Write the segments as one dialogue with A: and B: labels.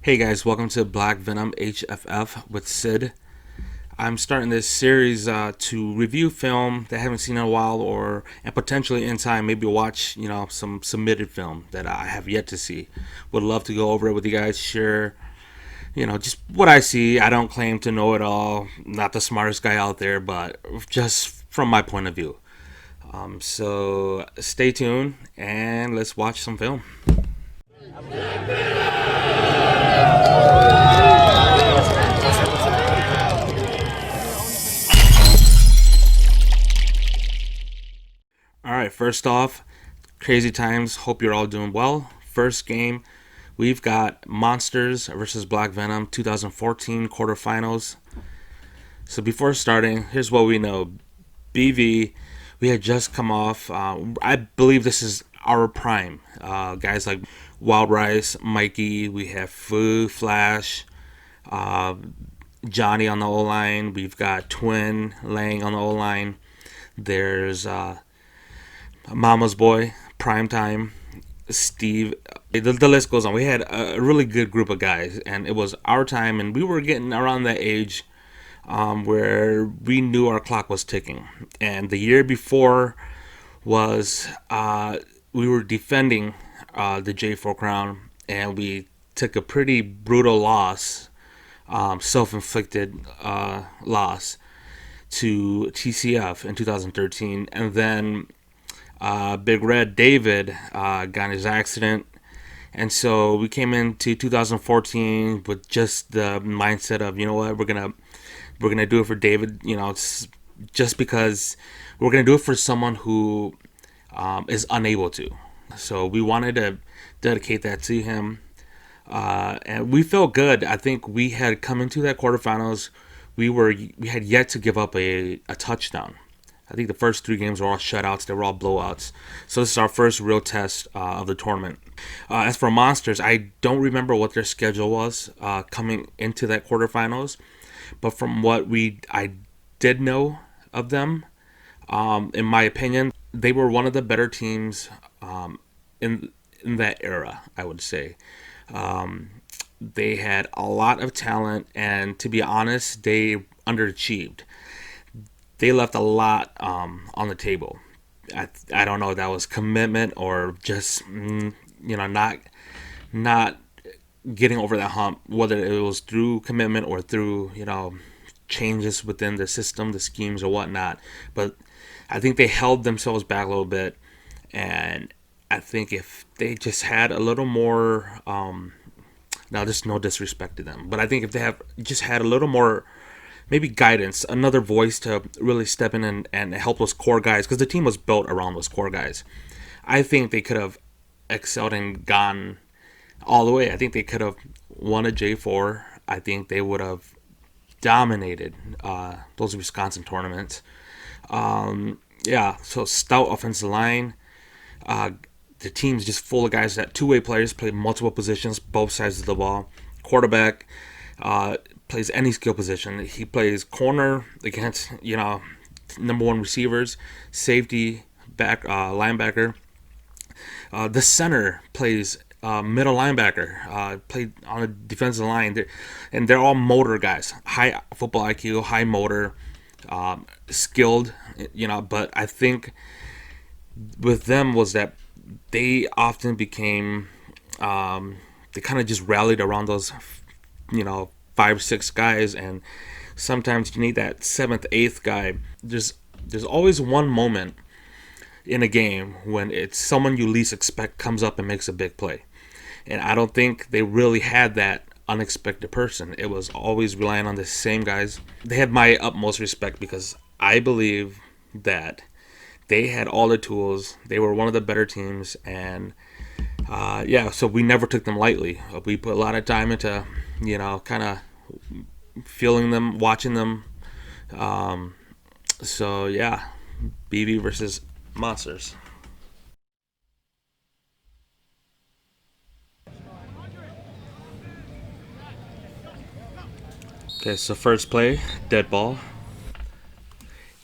A: Hey guys, welcome to Black Venom HFF with Sid. I'm starting this series to review film that I haven't seen in a while, or and potentially in time maybe watch some submitted film that I have yet to see. Would love to go over it with you guys, share just what I see. I don't claim to know it all, not the smartest guy out there, but just from my point of view. So stay tuned and let's watch some film. All right, first off, crazy times. Hope you're all doing well. First game, we've got Monsterz versus Black Venom 2014 quarterfinals. So before starting, here's what we know. BV, we had just come off. I believe this is our prime. Guys like Wild Rice, Mikey. We have Fu, Flash, uh, Johnny on the O line. We've got Twin Lang on the O line. There's Mama's Boy, Primetime, Steve. The list goes on. We had a really good group of guys, and it was our time, and we were getting around that age where we knew our clock was ticking. And the year before was we were defending the J4 crown, and we took a pretty brutal loss, self-inflicted loss to TCF in 2013, and then Big Red David got in his accident, and so we came into 2014 with just the mindset of, you know what, we're gonna do it for David. It's just because we're gonna do it for someone who is unable to. So we wanted to dedicate that to him, and we felt good. I think we had come into that quarterfinals. We had yet to give up a touchdown. I think the first three games were all shutouts. They were all blowouts. So this is our first real test of the tournament. As for Monsterz, I don't remember what their schedule was coming into that quarterfinals, but from what I did know of them, in my opinion, they were one of the better teams in that era. I would say they had a lot of talent, and to be honest, they underachieved. They left a lot on the table. I don't know if that was commitment or just not getting over that hump, whether it was through commitment or through changes within the system, the schemes or whatnot. But I think they held themselves back a little bit, and I think if they just had a little more, now there's no disrespect to them, but I think if they have just had a little more maybe guidance, another voice to really step in and help those core guys, because the team was built around those core guys. I think they could have excelled and gone all the way. I think they could have won a J4. I think they would have dominated those Wisconsin tournaments. Yeah, so stout offensive line. The team's just full of guys that two-way players play multiple positions, both sides of the ball. Quarterback plays any skill position. He plays corner against number one receivers, safety, back linebacker. The center plays middle linebacker. Played on the defensive line, and they're all motor guys. High football IQ, high motor, skilled. But I think with them was that they often became they kind of just rallied around those 5-6 guys, and sometimes you need that seventh, eighth guy. There's always one moment in a game when it's someone you least expect comes up and makes a big play, and I don't think they really had that unexpected person. It was always relying on the same guys. They had my utmost respect because I believe that they had all the tools. They were one of the better teams, and so we never took them lightly. We put a lot of time into, kind of feeling them, watching them. So yeah, BB versus Monsterz. Okay, so first play, dead ball,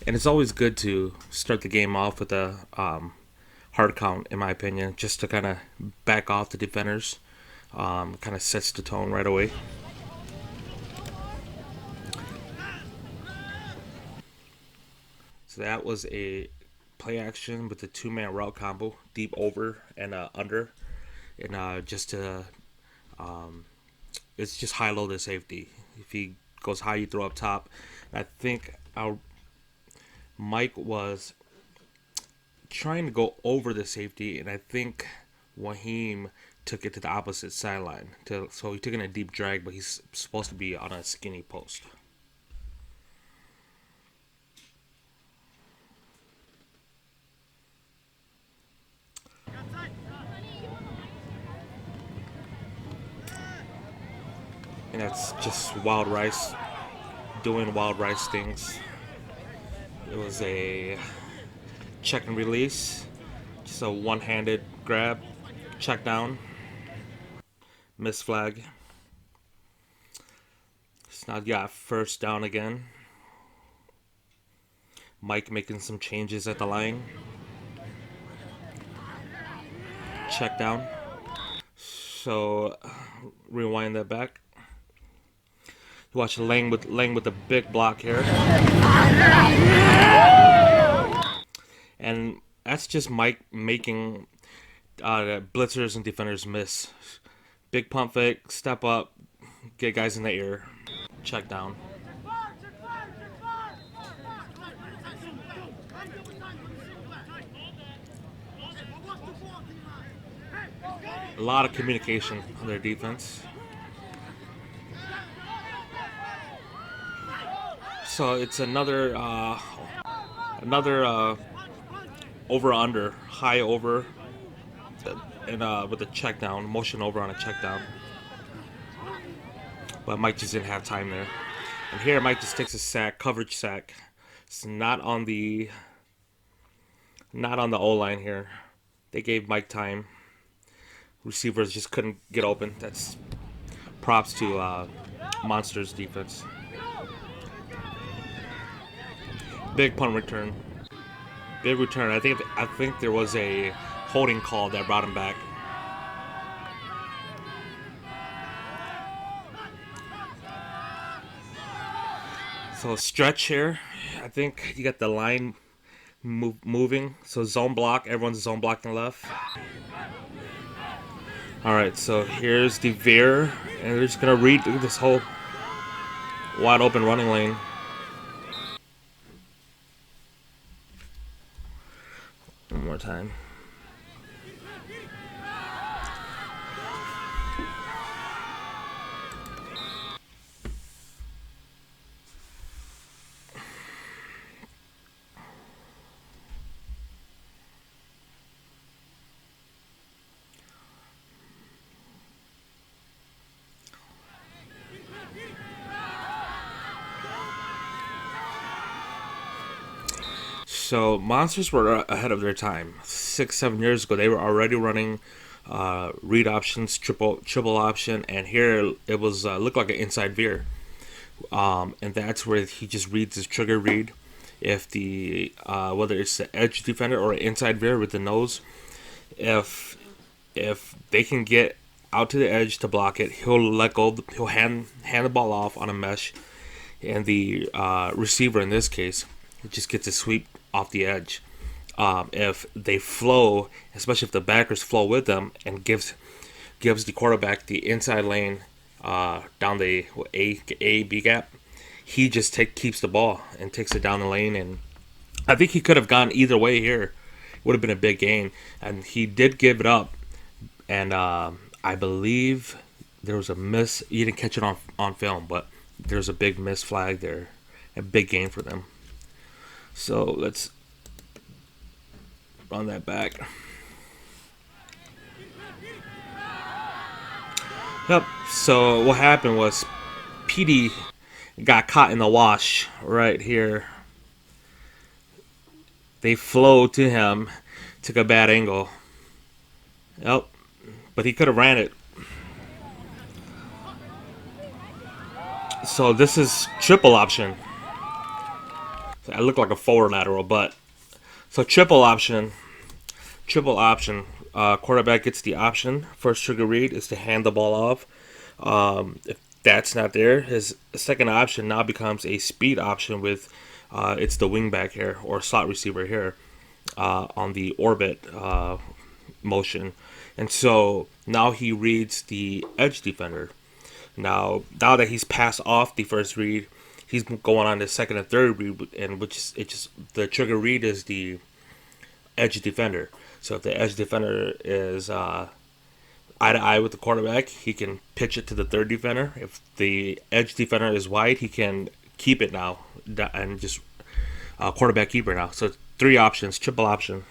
A: and it's always good to start the game off with a hard count, in my opinion, just to kind of back off the defenders. Kind of sets the tone right away. So that was a play action with the two-man route combo, deep over and under, and just to it's just high low to safety. If he goes high, you throw up top. I think our Mike was trying to go over the safety, and I think Wahim took it to the opposite sideline. So he took in a deep drag, but he's supposed to be on a skinny post. And that's just Wild Rice doing Wild Rice things. It was a check and release, just a one-handed grab, check down, miss flag. So now you got first down again. Mike making some changes at the line. Check down. So rewind that back. You watch Lang with the big block here. And that's just Mike making blitzers and defenders miss. Big pump fake, step up, get guys in the air, check down. A lot of communication on their defense. So it's another over under, high over, and with a check down, motion over on a check down. But Mike just didn't have time there. And here Mike just takes a sack, coverage sack. It's not on the O line here. They gave Mike time. Receivers just couldn't get open. That's props to Monsterz defense. Big punt return. Big return. I think there was a holding call that brought him back. So stretch here. I think you got the line moving. So zone block. Everyone's zone blocking left. All right. So here's the veer, and they're just gonna read this whole wide open running lane. One more time. So Monsterz were ahead of their time. 6-7 years ago, they were already running read options, triple option, and here it was looked like an inside veer, and that's where he just reads his trigger read. If the whether it's the edge defender or an inside veer with the nose, if they can get out to the edge to block it, he'll let go. He'll hand the ball off on a mesh, and the receiver in this case just gets a sweep off the edge. If they flow, especially if the backers flow with them, and gives the quarterback the inside lane down the A B gap, he just keeps the ball and takes it down the lane. And I think he could have gone either way here. It would have been a big gain, and he did give it up. And I believe there was a miss. You didn't catch it on film, but there's a big miss flag there, a big gain for them. So let's run that back. Yep. So what happened was PD got caught in the wash right here. They flowed to him, took a bad angle. Yep. But he could have ran it. So this is triple option. I look like a forward lateral, but so triple option quarterback gets the option. First trigger read is to hand the ball off. If that's not there, his second option now becomes a speed option with it's the wingback here or slot receiver here on the orbit motion. And so now he reads the edge defender. Now that he's passed off the first read, he's going on the second and third read, and which is it just the trigger read is the edge defender. So if the edge defender is eye to eye with the quarterback, he can pitch it to the third defender. If the edge defender is wide, he can keep it now and just quarterback keeper now. So three options, triple option.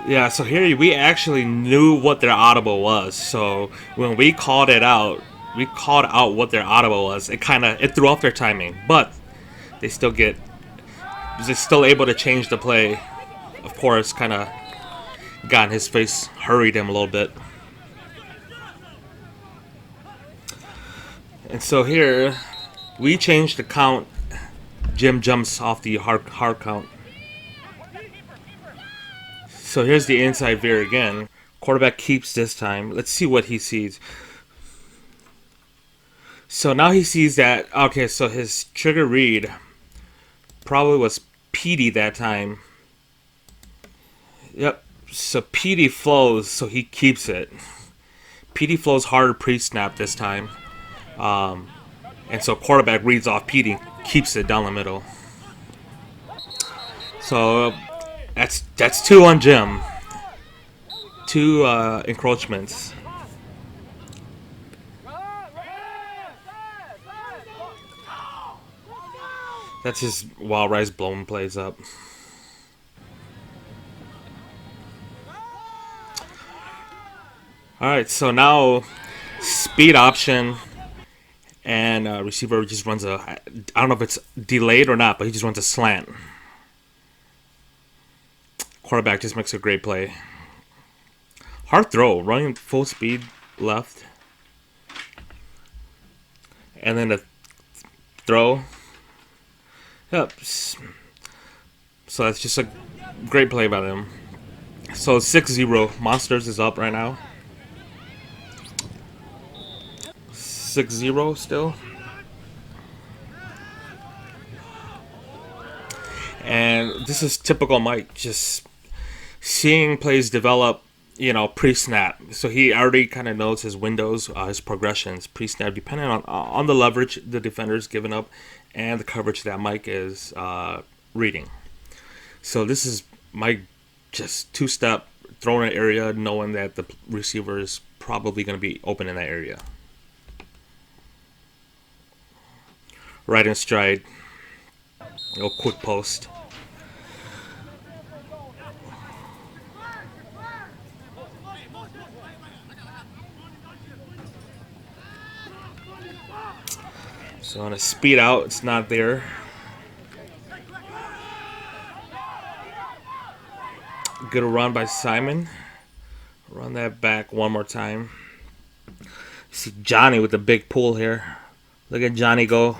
A: Yeah, so here we actually knew what their audible was. So when we called it out, we called out what their audible was. It threw off their timing, but they still get they're still able to change the play. Of course, kind of got in his face, hurried him a little bit. And so here we changed the count. Jim jumps off the hard count. So here's the inside veer again. Quarterback keeps this time. Let's see what he sees. So now he sees that, okay, so his trigger read probably was PD that time. Yep. So PD flows, so he keeps it. PD flows harder pre-snap this time. And so quarterback reads off PD, keeps it down the middle. So that's two on Jim. Two encroachments. That's his Wild Rice blown plays up. Alright, so now speed option and receiver just runs I don't know if it's delayed or not, but he just runs a slant. Quarterback just makes a great play. Hard throw, running full speed left. And then the throw. Yep. So that's just a great play by them. So 6-0. Monsterz is up right now. 6-0 still. And this is typical Mike, just seeing plays develop, pre-snap. So he already kind of knows his windows, his progressions pre-snap, depending on the leverage the defender's giving up and the coverage that Mike is reading. So this is Mike just two-step, throwing an area, knowing that the receiver is probably going to be open in that area. Right in stride. A quick post. So on a speed out, it's not there. Good run by Simon. Run that back one more time. See Johnny with the big pull here. Look at Johnny go.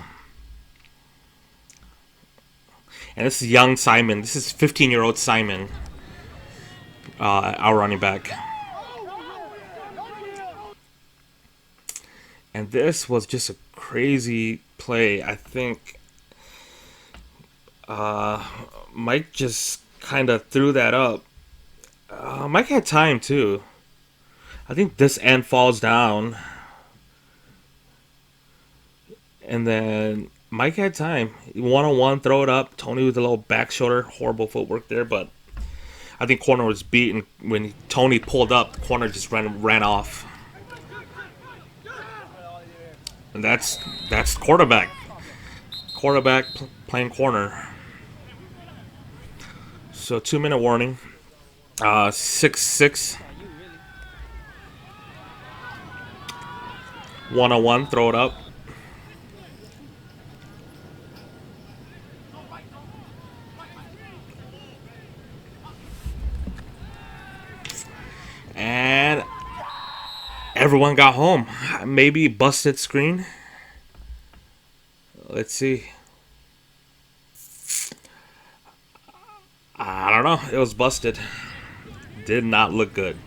A: And this is young Simon. This is 15-year-old Simon, our running back. And this was just a crazy play. I think Mike just kind of threw that up. Mike had time too. I think this end falls down. And then Mike had time. One-on-one, throw it up. Tony with a little back shoulder. Horrible footwork there, but I think corner was beaten. When Tony pulled up, the corner just ran off. And that's quarterback. Quarterback playing corner. So 2-minute warning. 6-6. One-on-one, throw it up. And everyone got home. Maybe busted screen. Let's see. I don't know. It was busted. Did not look good.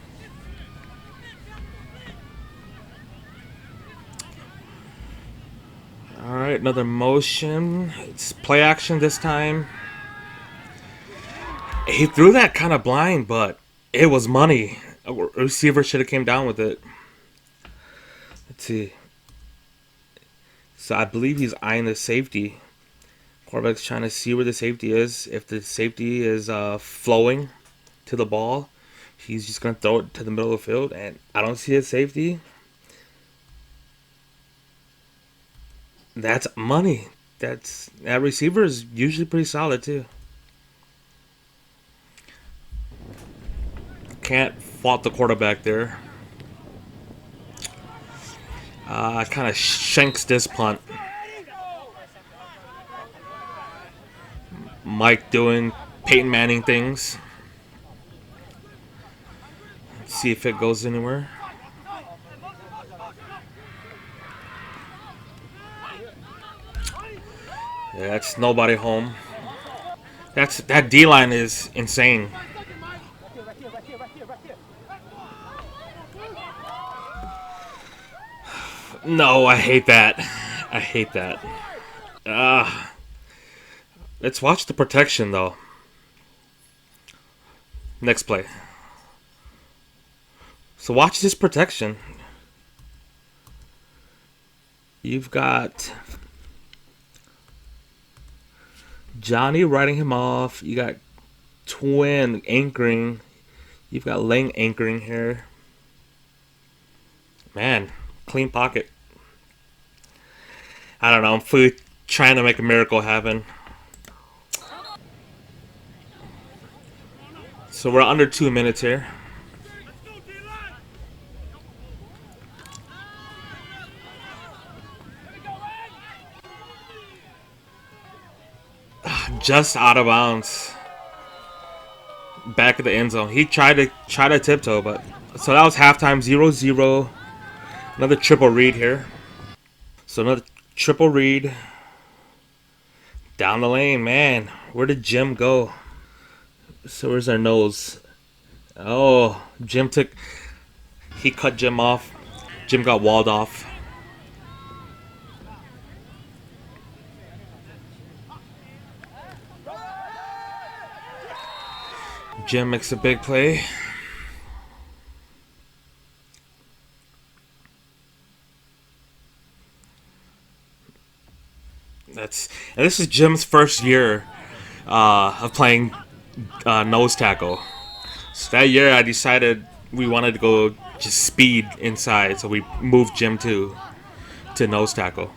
A: All right, another motion. It's play action this time. He threw that kind of blind, but it was money. A receiver should have came down with it. Let's see. So I believe he's eyeing the safety. Quarterback's trying to see where the safety is. If the safety is flowing to the ball, he's just going to throw it to the middle of the field. And I don't see a safety. That's money. That receiver is usually pretty solid too. Can't fault the quarterback there. Kind of shanks this punt. Mike doing Peyton Manning things. Let's see if it goes anywhere. Yeah, that's nobody home. That D line is insane. No, I hate that. I hate that. Uh, let's watch the protection though. Next play. So watch this protection. You've got Johnny riding him off. You got Twin anchoring. You've got Lang anchoring here. Man, clean pocket. I don't know. I'm fully trying to make a miracle happen. So we're under 2 minutes here. Just out of bounds. Back of the end zone. He tried to tiptoe, but so that was halftime 0-0. Another triple read here. So another triple read. Down the lane, man. Where did Jim go? So where's our nose? Oh, he cut Jim off. Jim got walled off. Jim makes a big play. And this is Jim's first year of playing nose tackle. So that year I decided we wanted to go just speed inside, so we moved Jim to nose tackle.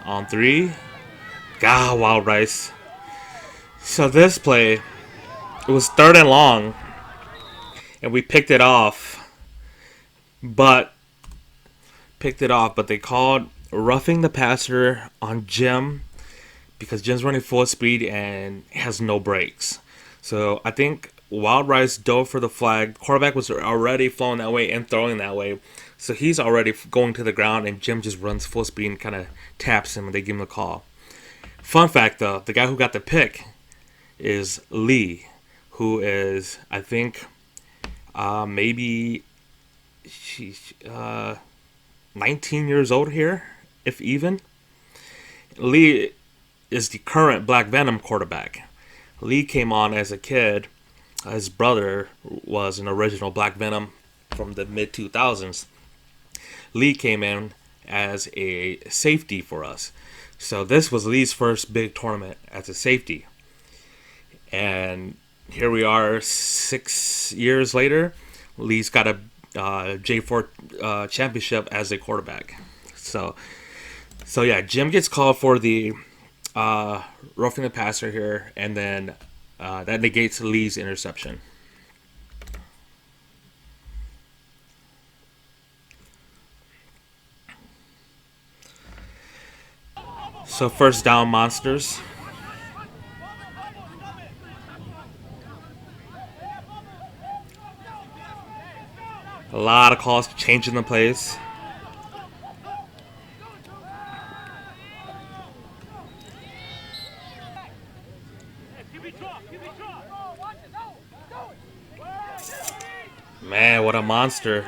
A: On 3. God, Wild Rice. So this play, it was 3rd and long, and we picked it off. But they called roughing the passer on Jim because Jim's running full speed and has no brakes. So I think Wild Rice dove for the flag. Quarterback was already flowing that way and throwing that way. So he's already going to the ground, and Jim just runs full speed and kind of taps him, and they give him the call. Fun fact, though, the guy who got the pick is Lee, who is, I think, maybe 19 years old here, if even. Lee is the current Black Venom quarterback. Lee came on as a kid. His brother was an original Black Venom from the mid-2000s. Lee came in as a safety for us. So this was Lee's first big tournament as a safety. And here we are 6 years later. Lee's got a J4 championship as a quarterback. So yeah, Jim gets called for the roughing the passer here, and then that negates Lee's interception. So first down, Monsterz. A lot of calls changing the plays. Man, what a monster.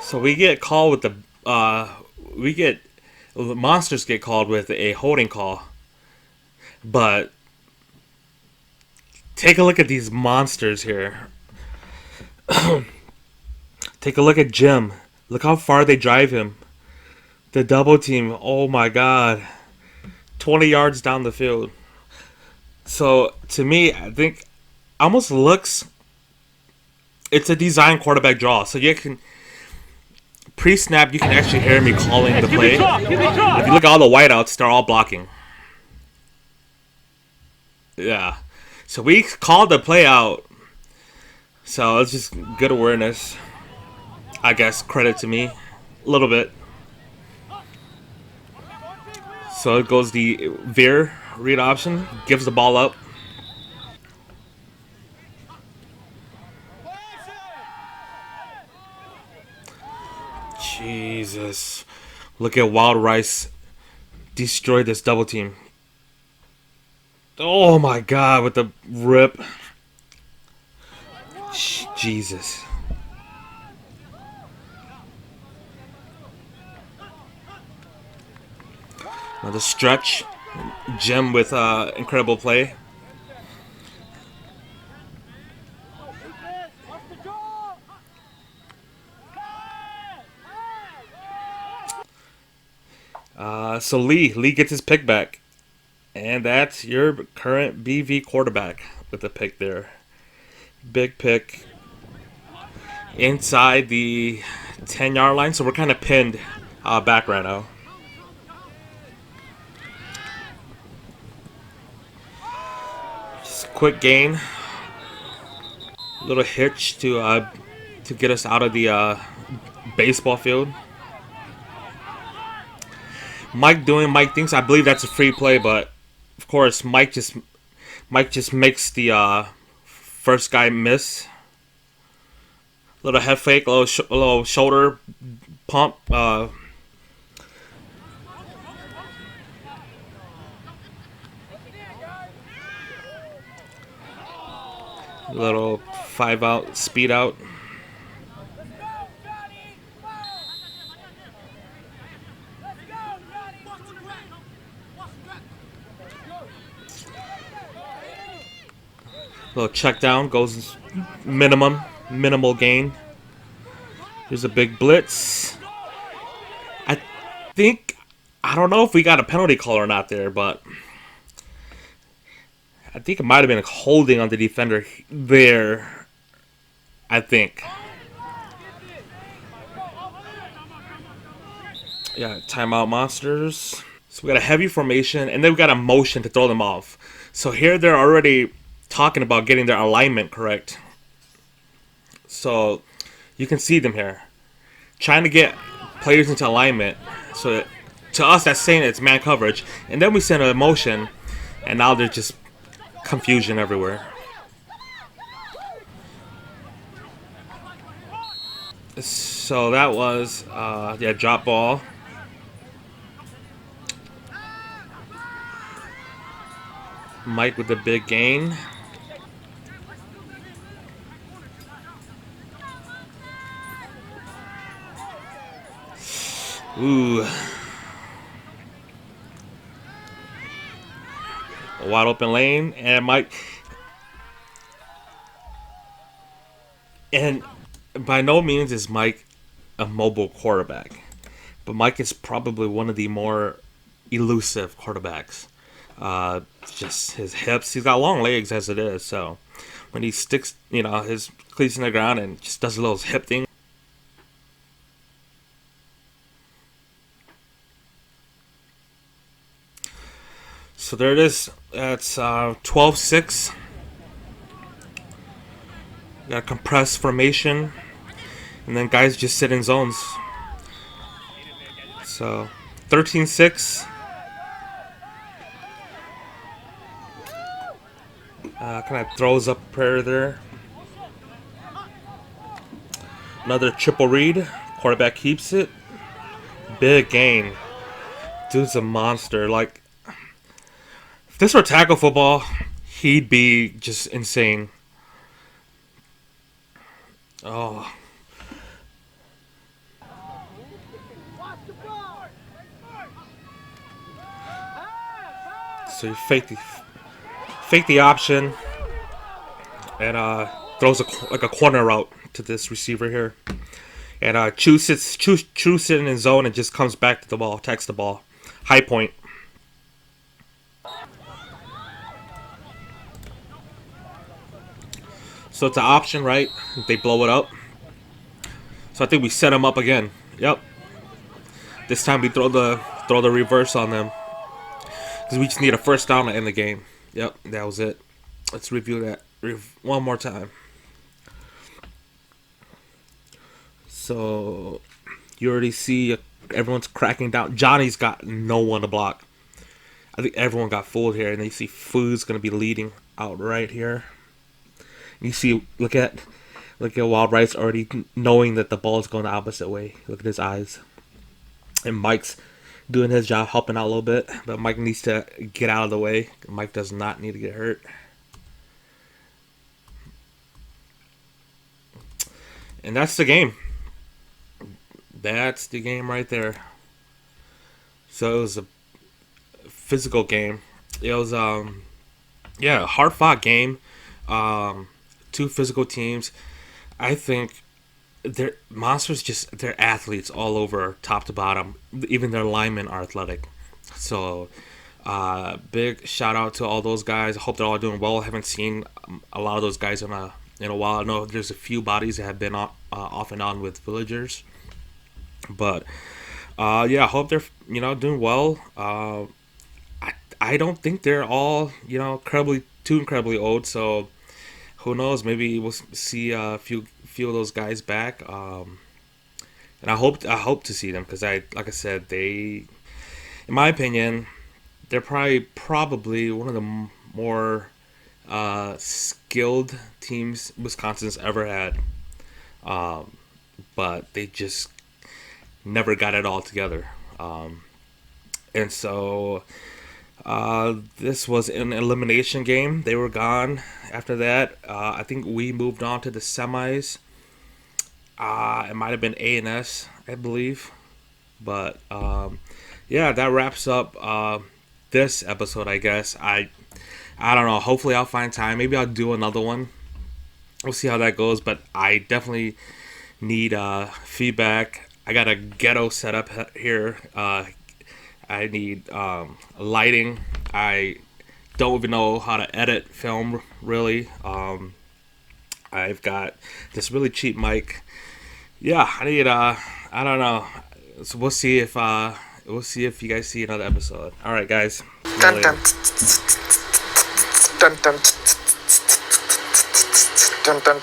A: So we get called with we get, monsters get called with a holding call. But take a look at these monsters here. Take a look at Jim. Look how far they drive him. The double team, oh my god. 20 yards down the field. So to me, I think almost looks, it's a design quarterback draw. So you can pre-snap, you can actually hear me calling the play. If you look at all the whiteouts, they're all blocking. Yeah. So we called the play out. So it's just good awareness. I guess credit to me. A little bit. So it goes the veer read option. Gives the ball up. Jesus. Look at Wild Rice destroy this double team. Oh my god, with the rip. Jesus. Another stretch. Jim with incredible play. So Lee gets his pick back. And that's your current BV quarterback with the pick there. Big pick inside the 10-yard line. So we're kind of pinned back right now. Just quick gain. Little hitch to get us out of the baseball field. Mike doing Mike things. I believe that's a free play, but of course Mike just makes the first guy miss. Little head fake, little shoulder pump. Little 5-out speed out. Little check down, goes minimal gain. Here's a big blitz. I don't know if we got a penalty call or not there, but I think it might have been a holding on the defender there. I think. Yeah, timeout Monsters. So we got a heavy formation, and then we got a motion to throw them off. So here they're already talking about getting their alignment correct. So you can see them here. Trying to get players into alignment. So that, to us, that's saying it's man coverage. And then we send a motion, and now there's just confusion everywhere. So that was, drop ball. Mike with the big gain. Ooh. A wide open lane, and Mike. And by no means is Mike a mobile quarterback, but Mike is probably one of the more elusive quarterbacks. Just his hips, he's got long legs as it is, so when he sticks, his cleats in the ground and just does a little hip thing. So there it is. That's 12-6. Got a compressed formation, and then guys just sit in zones. So 13-6. Kind of throws up prayer there. Another triple read. Quarterback keeps it. Big gain. Dude's a monster. Like, if this were tackle football, he'd be just insane. Oh. So you fake the option and throws like a corner route to this receiver here. And Chu sits in his zone and just comes back to the ball, attacks the ball. High point. So it's an option, right? They blow it up. So I think we set him up again. Yep. This time we throw the reverse on them. Because we just need a first down to end the game. Yep, that was it. Let's review that one more time. So you already see everyone's cracking down. Johnny's got no one to block. I think everyone got fooled here. And you see Foo's going to be leading out right here. You see, look at Wild Rice already knowing that the ball is going the opposite way. Look at his eyes. And Mike's doing his job, helping out a little bit. But Mike needs to get out of the way. Mike does not need to get hurt. And that's the game. That's the game right there. So it was a physical game. It was a hard fought game. Two physical teams. I think they're Monsterz, they're athletes all over, top to bottom. Even their linemen are athletic. So big shout out to all those guys. I hope they're all doing well. I haven't seen a lot of those guys in a while. I know there's a few bodies that have been off and on with Villagers. But I hope they're doing well. I don't think they're all too incredibly old. So who knows? Maybe we'll see a few of those guys back. And I hope to see them because like I said, they, in my opinion, they're probably one of the more skilled teams Wisconsin's ever had. But they just never got it all together. And so this was an elimination game. They were gone after that. I think we moved on to the semis. It might have been A&S, I believe. But that wraps up this episode, I guess. I don't know. Hopefully I'll find time. Maybe I'll do another one. We'll see how that goes. But I definitely need feedback. I got a ghetto setup here. I need lighting. I don't even know how to edit film, really. I've got this really cheap mic. Yeah, I need I don't know. So we'll see if you guys see another episode. All right, guys. Dun, dun, dun, dun, dun, dun.